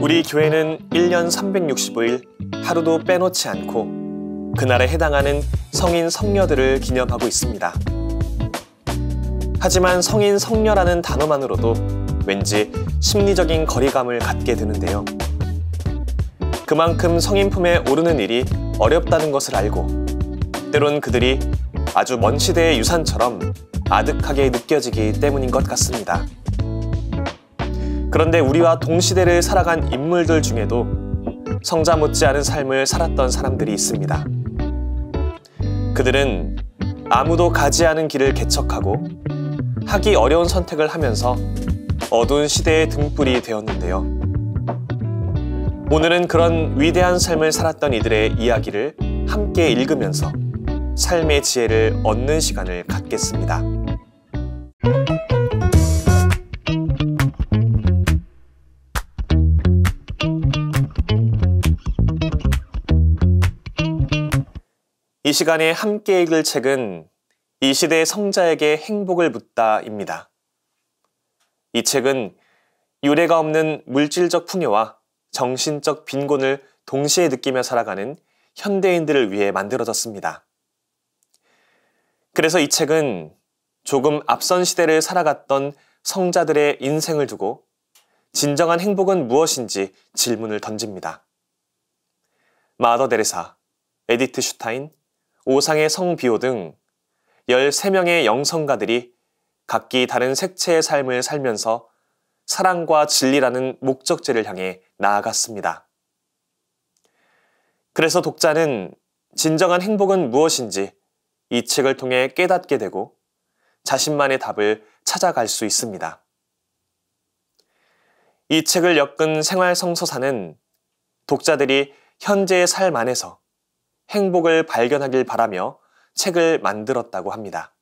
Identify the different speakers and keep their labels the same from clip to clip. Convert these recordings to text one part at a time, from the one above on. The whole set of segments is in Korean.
Speaker 1: 우리 교회는 1년 365일 하루도 빼놓지 않고 그날에 해당하는 성인 성녀들을 기념하고 있습니다. 하지만 성인 성녀라는 단어만으로도 왠지 심리적인 거리감을 갖게 되는데요. 그만큼 성인 품에 오르는 일이 어렵다는 것을 알고 때론 그들이 아주 먼 시대의 유산처럼 아득하게 느껴지기 때문인 것 같습니다. 그런데 우리와 동시대를 살아간 인물들 중에도 성자 못지않은 삶을 살았던 사람들이 있습니다. 그들은 아무도 가지 않은 길을 개척하고 하기 어려운 선택을 하면서 어두운 시대의 등불이 되었는데요. 오늘은 그런 위대한 삶을 살았던 이들의 이야기를 함께 읽으면서 삶의 지혜를 얻는 시간을 갖겠습니다. 이 시간에 함께 읽을 책은 이 시대의 성자에게 행복을 묻다입니다. 이 책은 유례가 없는 물질적 풍요와 정신적 빈곤을 동시에 느끼며 살아가는 현대인들을 위해 만들어졌습니다. 그래서 이 책은 조금 앞선 시대를 살아갔던 성자들의 인생을 두고 진정한 행복은 무엇인지 질문을 던집니다. 마더 데레사, 에디트 슈타인, 오상의 성비오 등 13명의 영성가들이 각기 다른 색채의 삶을 살면서 사랑과 진리라는 목적지를 향해 나아갔습니다. 그래서 독자는 진정한 행복은 무엇인지 이 책을 통해 깨닫게 되고 자신만의 답을 찾아갈 수 있습니다. 이 책을 엮은 생활성서사는 독자들이 현재의 삶 안에서 행복을 발견하길 바라며 책을 만들었다고 합니다.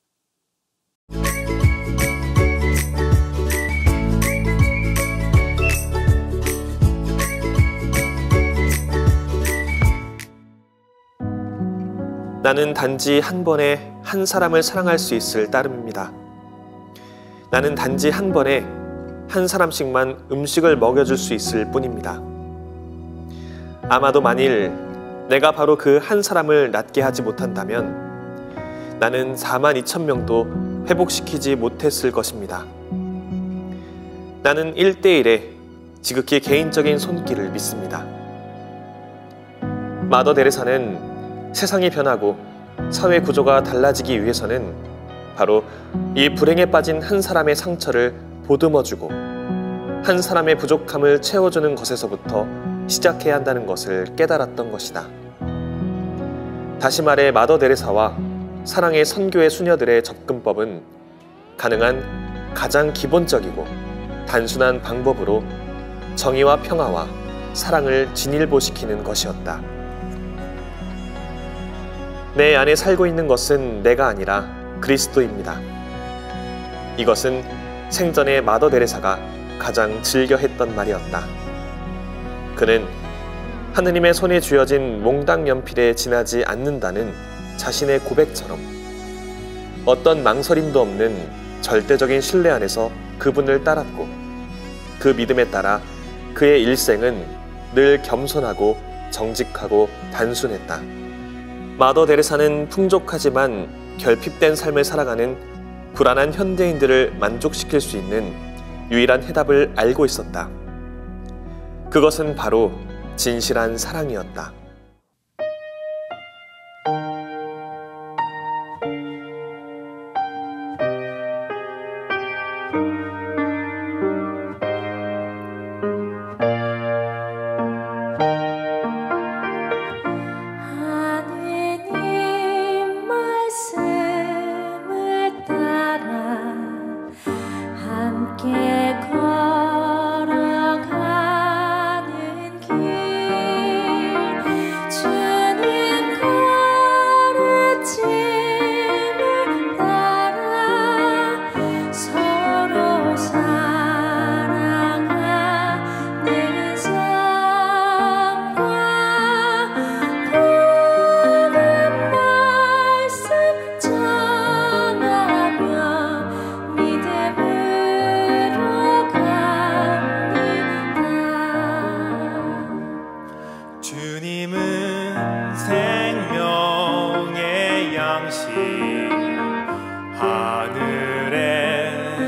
Speaker 1: 나는 단지 한 번에 한 사람을 사랑할 수 있을 따름입니다. 나는 단지 한 번에 한 사람씩만 음식을 먹여줄 수 있을 뿐입니다. 아마도 만일 내가 바로 그 한 사람을 낫게 하지 못한다면 나는 42,000명도 회복시키지 못했을 것입니다. 나는 1대1의 지극히 개인적인 손길을 믿습니다. 마더 데레사는 세상이 변하고 사회 구조가 달라지기 위해서는 바로 이 불행에 빠진 한 사람의 상처를 보듬어주고 한 사람의 부족함을 채워주는 것에서부터 시작해야 한다는 것을 깨달았던 것이다. 다시 말해 마더 데레사와 사랑의 선교의 수녀들의 접근법은 가능한 가장 기본적이고 단순한 방법으로 정의와 평화와 사랑을 진일보시키는 것이었다. 내 안에 살고 있는 것은 내가 아니라 그리스도입니다. 이것은 생전에 마더 데레사가 가장 즐겨 했던 말이었다. 그는 하느님의 손에 쥐어진 몽당 연필에 지나지 않는다는 자신의 고백처럼 어떤 망설임도 없는 절대적인 신뢰 안에서 그분을 따랐고 그 믿음에 따라 그의 일생은 늘 겸손하고 정직하고 단순했다. 마더 데레사는 풍족하지만 결핍된 삶을 살아가는 불안한 현대인들을 만족시킬 수 있는 유일한 해답을 알고 있었다. 그것은 바로 진실한 사랑이었다.
Speaker 2: 서로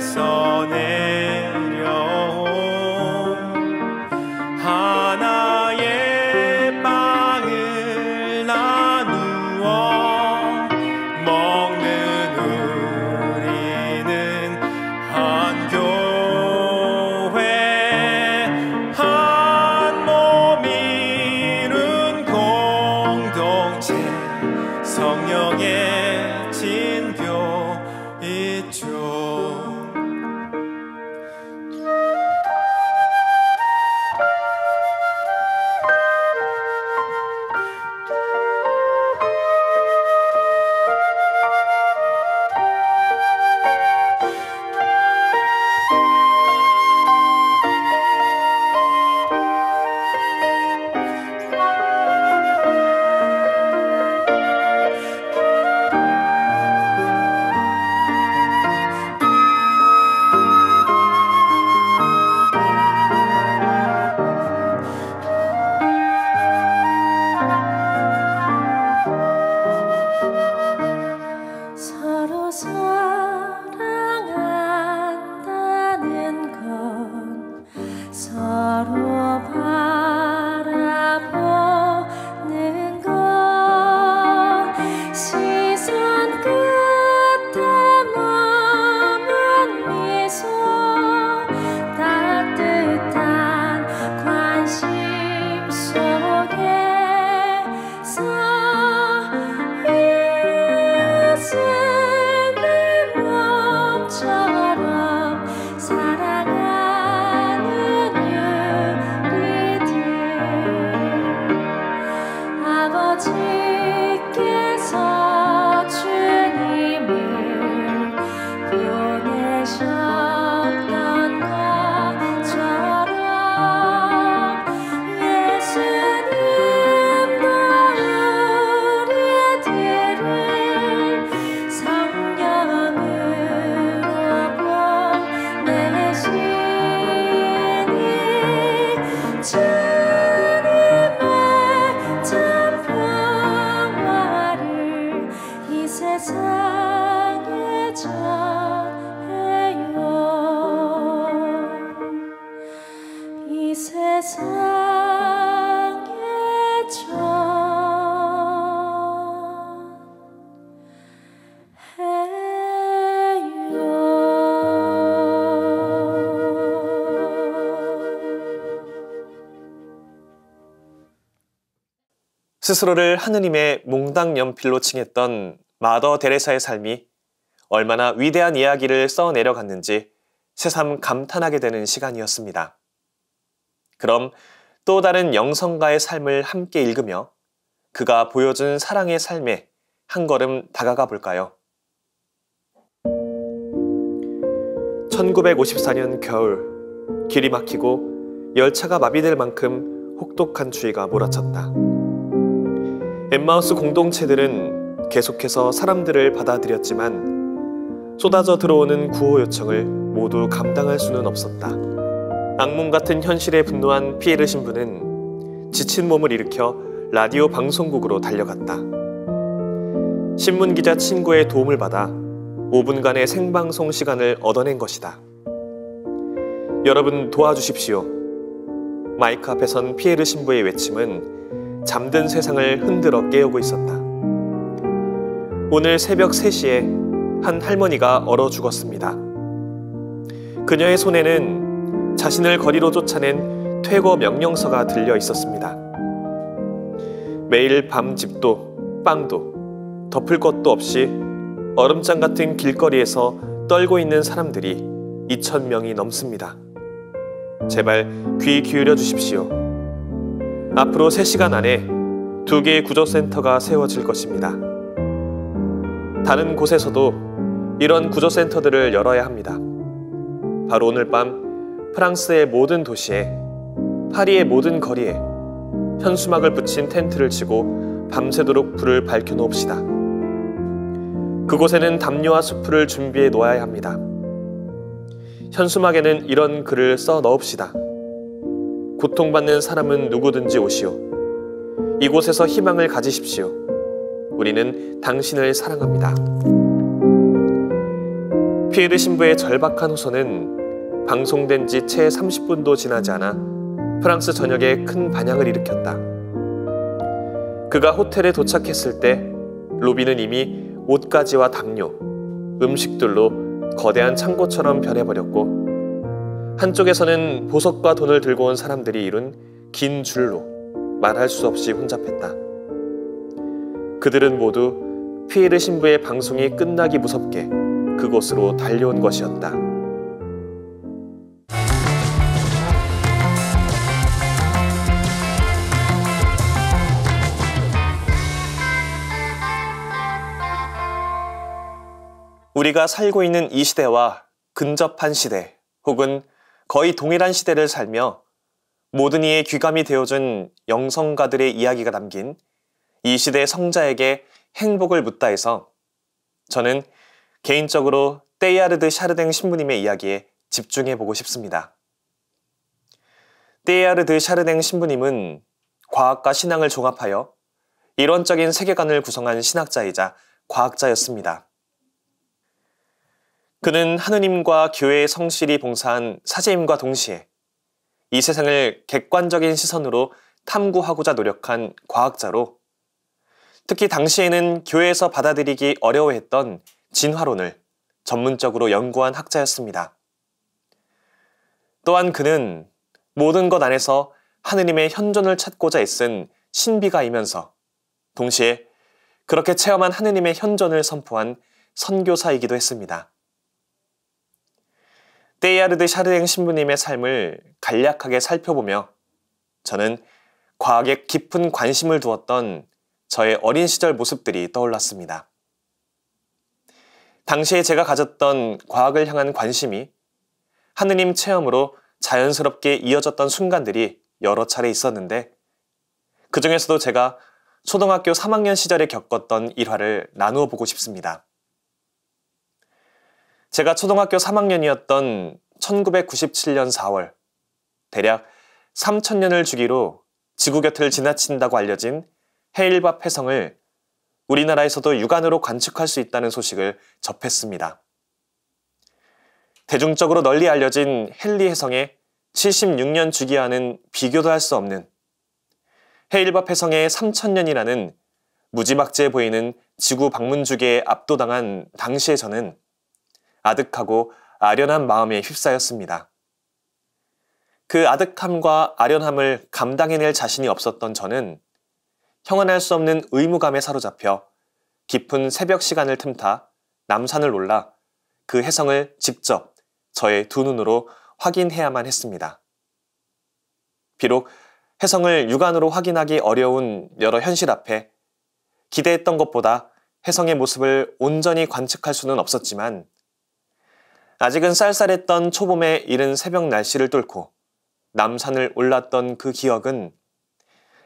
Speaker 2: 하늘에서 내려온 하나의 빵을 나누어 먹는 우리는 한 교회 한 몸 이룬 공동체 성령의 진교이죠.
Speaker 3: 서로 사랑한다는 건 서로 바라보는 것 시선 끝에 머문 미소 따뜻한 관심 속에서 예수님 몸처럼 사랑하는 우리들 아버지께서 주님을 보내셨던 것처럼 예수님도 우리들을 성령으로 보내시니 주님의 참 평화를 이 세상에 전해요. 이 세상에
Speaker 1: 스스로를 하느님의 몽당 연필로 칭했던 마더 데레사의 삶이 얼마나 위대한 이야기를 써내려갔는지 새삼 감탄하게 되는 시간이었습니다. 그럼 또 다른 영성가의 삶을 함께 읽으며 그가 보여준 사랑의 삶에 한 걸음 다가가 볼까요? 1954년 겨울, 길이 막히고 열차가 마비될 만큼 혹독한 추위가 몰아쳤다. 엠마우스 공동체들은 계속해서 사람들을 받아들였지만 쏟아져 들어오는 구호 요청을 모두 감당할 수는 없었다. 악몽 같은 현실에 분노한 피에르 신부는 지친 몸을 일으켜 라디오 방송국으로 달려갔다. 신문기자 친구의 도움을 받아 5분간의 생방송 시간을 얻어낸 것이다. 여러분 도와주십시오. 마이크 앞에 선 피에르 신부의 외침은 잠든 세상을 흔들어 깨우고 있었다. 오늘 새벽 3시에 한 할머니가 얼어 죽었습니다. 그녀의 손에는 자신을 거리로 쫓아낸 퇴거 명령서가 들려 있었습니다. 매일 밤 집도 빵도 덮을 것도 없이 얼음장 같은 길거리에서 떨고 있는 사람들이 2,000명이 넘습니다. 제발 귀 기울여 주십시오. 앞으로 3시간 안에 2개의 구조센터가 세워질 것입니다. 다른 곳에서도 이런 구조센터들을 열어야 합니다. 바로 오늘 밤 프랑스의 모든 도시에, 파리의 모든 거리에 현수막을 붙인 텐트를 치고 밤새도록 불을 밝혀놓읍시다. 그곳에는 담요와 수풀을 준비해 놓아야 합니다. 현수막에는 이런 글을 써 넣읍시다. 고통받는 사람은 누구든지 오시오. 이곳에서 희망을 가지십시오. 우리는 당신을 사랑합니다. 피에르 신부의 절박한 호소는 방송된 지 채 30분도 지나지 않아 프랑스 전역에 큰 반향을 일으켰다. 그가 호텔에 도착했을 때 로비는 이미 옷가지와 담요, 음식들로 거대한 창고처럼 변해버렸고 한쪽에서는 보석과 돈을 들고 온 사람들이 이룬 긴 줄로 말할 수 없이 혼잡했다. 그들은 모두 피에르 신부의 방송이 끝나기 무섭게 그곳으로 달려온 것이었다. 우리가 살고 있는 이 시대와 근접한 시대 혹은 거의 동일한 시대를 살며 모든 이의 귀감이 되어준 영성가들의 이야기가 담긴 이 시대의 성자에게 행복을 묻다 해서 저는 개인적으로 테일하르드 샤르댕 신부님의 이야기에 집중해보고 싶습니다. 테일하르드 샤르댕 신부님은 과학과 신앙을 종합하여 이론적인 세계관을 구성한 신학자이자 과학자였습니다. 그는 하느님과 교회의 성실히 봉사한 사제임과 동시에 이 세상을 객관적인 시선으로 탐구하고자 노력한 과학자로 특히 당시에는 교회에서 받아들이기 어려워했던 진화론을 전문적으로 연구한 학자였습니다. 또한 그는 모든 것 안에서 하느님의 현존을 찾고자 애쓴 신비가이면서 동시에 그렇게 체험한 하느님의 현존을 선포한 선교사이기도 했습니다. 테일하르드 샤르댕 신부님의 삶을 간략하게 살펴보며 저는 과학에 깊은 관심을 두었던 저의 어린 시절 모습들이 떠올랐습니다. 당시에 제가 가졌던 과학을 향한 관심이 하느님 체험으로 자연스럽게 이어졌던 순간들이 여러 차례 있었는데 그 중에서도 제가 초등학교 3학년 시절에 겪었던 일화를 나누어 보고 싶습니다. 제가 초등학교 3학년이었던 1997년 4월, 대략 3000년을 주기로 지구 곁을 지나친다고 알려진 헤일밥 혜성을 우리나라에서도 육안으로 관측할 수 있다는 소식을 접했습니다. 대중적으로 널리 알려진 헨리 혜성의 76년 주기와는 비교도 할 수 없는 헤일밥 혜성의 3000년이라는 무지막지해 보이는 지구 방문 주기에 압도당한 당시의 저는 아득하고 아련한 마음에 휩싸였습니다. 그 아득함과 아련함을 감당해낼 자신이 없었던 저는 형언할 수 없는 의무감에 사로잡혀 깊은 새벽 시간을 틈타 남산을 올라 그 혜성을 직접 저의 두 눈으로 확인해야만 했습니다. 비록 혜성을 육안으로 확인하기 어려운 여러 현실 앞에 기대했던 것보다 혜성의 모습을 온전히 관측할 수는 없었지만 아직은 쌀쌀했던 초봄의 이른 새벽 날씨를 뚫고 남산을 올랐던 그 기억은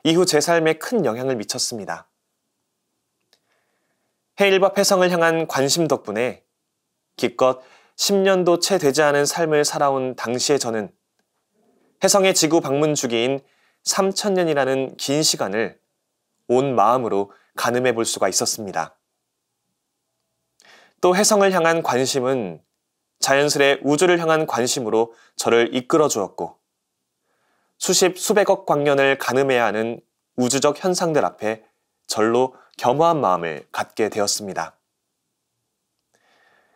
Speaker 1: 이후 제 삶에 큰 영향을 미쳤습니다. 헤일밥 혜성을 향한 관심 덕분에 기껏 10년도 채 되지 않은 삶을 살아온 당시의 저는 혜성의 지구 방문 주기인 3000년이라는 긴 시간을 온 마음으로 가늠해 볼 수가 있었습니다. 또 혜성을 향한 관심은 자연스레 우주를 향한 관심으로 저를 이끌어 주었고 수십 수백억 광년을 가늠해야 하는 우주적 현상들 앞에 절로 겸허한 마음을 갖게 되었습니다.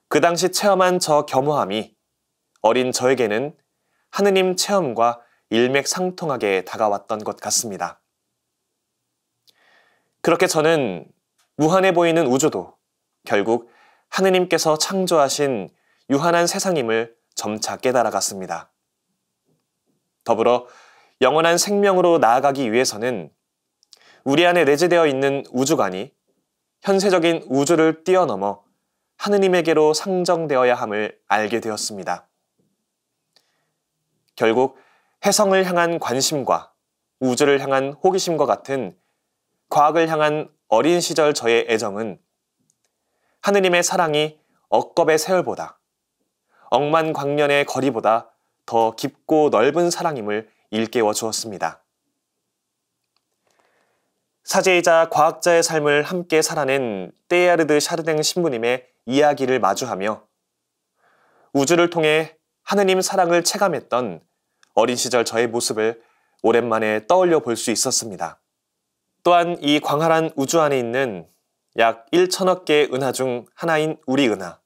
Speaker 1: 그 당시 체험한 저 겸허함이 어린 저에게는 하느님 체험과 일맥상통하게 다가왔던 것 같습니다. 그렇게 저는 무한해 보이는 우주도 결국 하느님께서 창조하신 유한한 세상임을 점차 깨달아갔습니다. 더불어 영원한 생명으로 나아가기 위해서는 우리 안에 내재되어 있는 우주관이 현세적인 우주를 뛰어넘어 하느님에게로 상정되어야 함을 알게 되었습니다. 결국 혜성을 향한 관심과 우주를 향한 호기심과 같은 과학을 향한 어린 시절 저의 애정은 하느님의 사랑이 억겁의 세월보다 억만광년의 거리보다 더 깊고 넓은 사랑임을 일깨워 주었습니다. 사제이자 과학자의 삶을 함께 살아낸 테일하르드 샤르댕 신부님의 이야기를 마주하며 우주를 통해 하느님 사랑을 체감했던 어린 시절 저의 모습을 오랜만에 떠올려 볼 수 있었습니다. 또한 이 광활한 우주 안에 있는 약 1천억 개의 은하 중 하나인 우리 은하,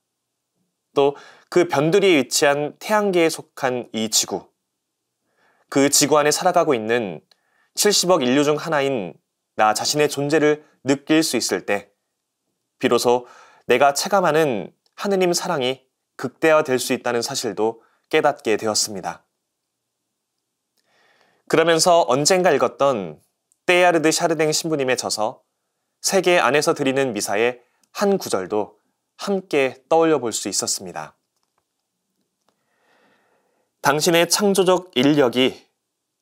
Speaker 1: 또 그 변두리에 위치한 태양계에 속한 이 지구, 그 지구 안에 살아가고 있는 70억 인류 중 하나인 나 자신의 존재를 느낄 수 있을 때 비로소 내가 체감하는 하느님 사랑이 극대화될 수 있다는 사실도 깨닫게 되었습니다. 그러면서 언젠가 읽었던 때야르드 샤르댕 신부님의 저서 세계 안에서 드리는 미사의 한 구절도 함께 떠올려 볼 수 있었습니다. 당신의 창조적 인력이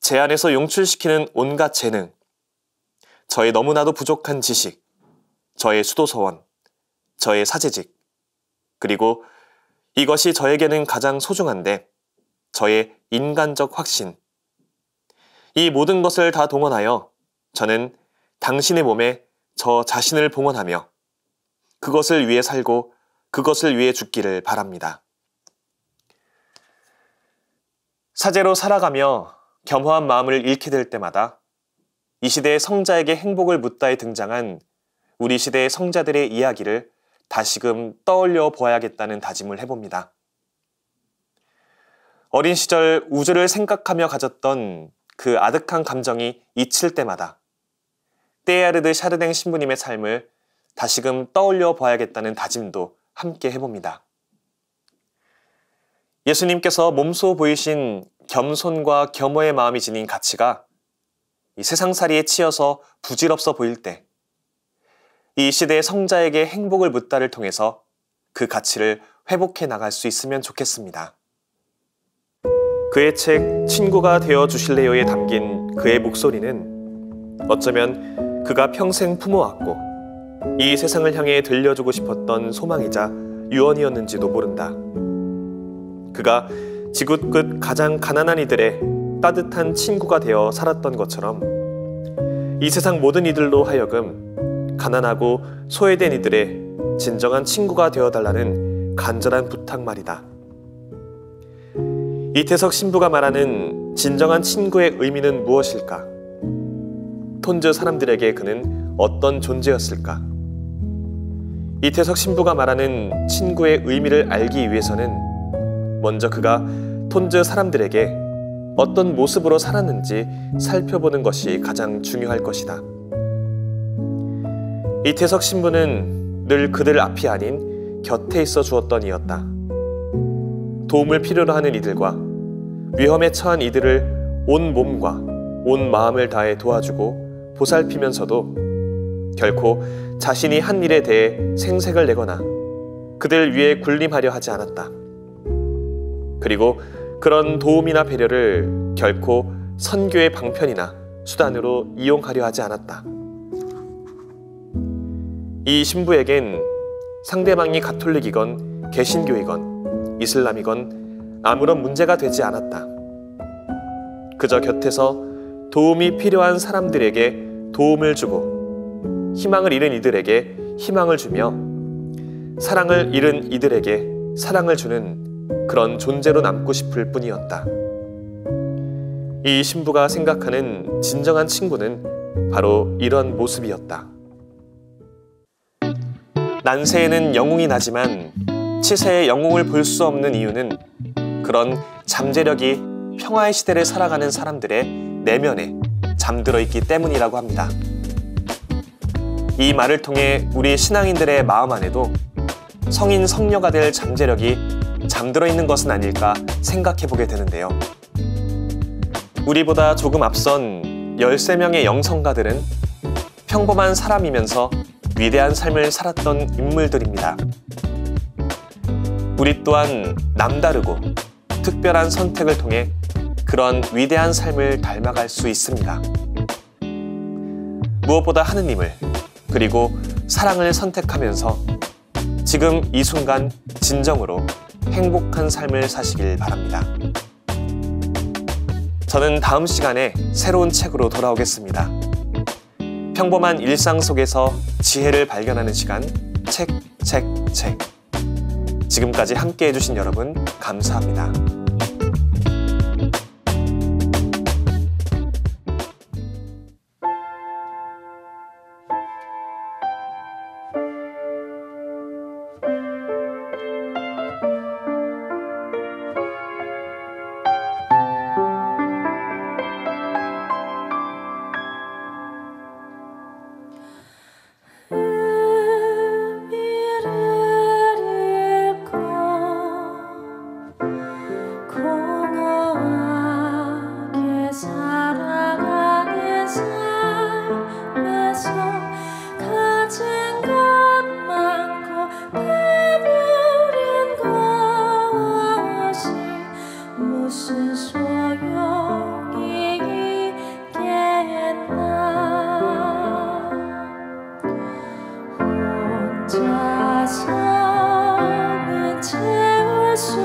Speaker 1: 제 안에서 용출시키는 온갖 재능, 저의 너무나도 부족한 지식, 저의 수도서원, 저의 사제직, 그리고 이것이 저에게는 가장 소중한데 저의 인간적 확신, 이 모든 것을 다 동원하여 저는 당신의 몸에 저 자신을 봉헌하며 그것을 위해 살고 그것을 위해 죽기를 바랍니다. 사제로 살아가며 겸허한 마음을 잃게 될 때마다 이 시대의 성자에게 행복을 묻다에 등장한 우리 시대의 성자들의 이야기를 다시금 떠올려 보아야겠다는 다짐을 해봅니다. 어린 시절 우주를 생각하며 가졌던 그 아득한 감정이 잊힐 때마다 때야르드 샤르댕 신부님의 삶을 다시금 떠올려 보아야겠다는 다짐도 함께 해봅니다. 예수님께서 몸소 보이신 겸손과 겸허의 마음이 지닌 가치가 이 세상살이에 치여서 부질없어 보일 때 이 시대의 성자에게 행복을 묻다를 통해서 그 가치를 회복해 나갈 수 있으면 좋겠습니다. 그의 책 친구가 되어 주실래요에 담긴 그의 목소리는 어쩌면 그가 평생 품어왔고 이 세상을 향해 들려주고 싶었던 소망이자 유언이었는지도 모른다. 그가 지구 끝 가장 가난한 이들의 따뜻한 친구가 되어 살았던 것처럼 이 세상 모든 이들로 하여금 가난하고 소외된 이들의 진정한 친구가 되어달라는 간절한 부탁 말이다. 이태석 신부가 말하는 진정한 친구의 의미는 무엇일까? 톤즈 사람들에게 그는 어떤 존재였을까? 이태석 신부가 말하는 친구의 의미를 알기 위해서는 먼저 그가 톤즈 사람들에게 어떤 모습으로 살았는지 살펴보는 것이 가장 중요할 것이다. 이태석 신부는 늘 그들 앞이 아닌 곁에 있어 주었던 이였다. 도움을 필요로 하는 이들과 위험에 처한 이들을 온 몸과 온 마음을 다해 도와주고 보살피면서도 결코 자신이 한 일에 대해 생색을 내거나 그들 위해 군림하려 하지 않았다. 그리고 그런 도움이나 배려를 결코 선교의 방편이나 수단으로 이용하려 하지 않았다. 이 신부에겐 상대방이 가톨릭이건 개신교이건 이슬람이건 아무런 문제가 되지 않았다. 그저 곁에서 도움이 필요한 사람들에게 도움을 주고 희망을 잃은 이들에게 희망을 주며 사랑을 잃은 이들에게 사랑을 주는 그런 존재로 남고 싶을 뿐이었다. 이 신부가 생각하는 진정한 친구는 바로 이런 모습이었다. 난세에는 영웅이 나지만 치세의 영웅을 볼 수 없는 이유는 그런 잠재력이 평화의 시대를 살아가는 사람들의 내면에 잠들어 있기 때문이라고 합니다. 이 말을 통해 우리 신앙인들의 마음 안에도 성인 성녀가 될 잠재력이 잠들어 있는 것은 아닐까 생각해 보게 되는데요. 우리보다 조금 앞선 13명의 영성가들은 평범한 사람이면서 위대한 삶을 살았던 인물들입니다. 우리 또한 남다르고 특별한 선택을 통해 그런 위대한 삶을 닮아갈 수 있습니다. 무엇보다 하느님을 그리고 사랑을 선택하면서 지금 이 순간 진정으로 행복한 삶을 사시길 바랍니다. 저는 다음 시간에 새로운 책으로 돌아오겠습니다. 평범한 일상 속에서 지혜를 발견하는 시간, 책. 지금까지 함께 해주신 여러분 감사합니다.
Speaker 3: 공허하게 살아가는 삶에서 가진 것 많고 배부른 것이 무슨 소용이 있겠나. 혼자서는 채울 수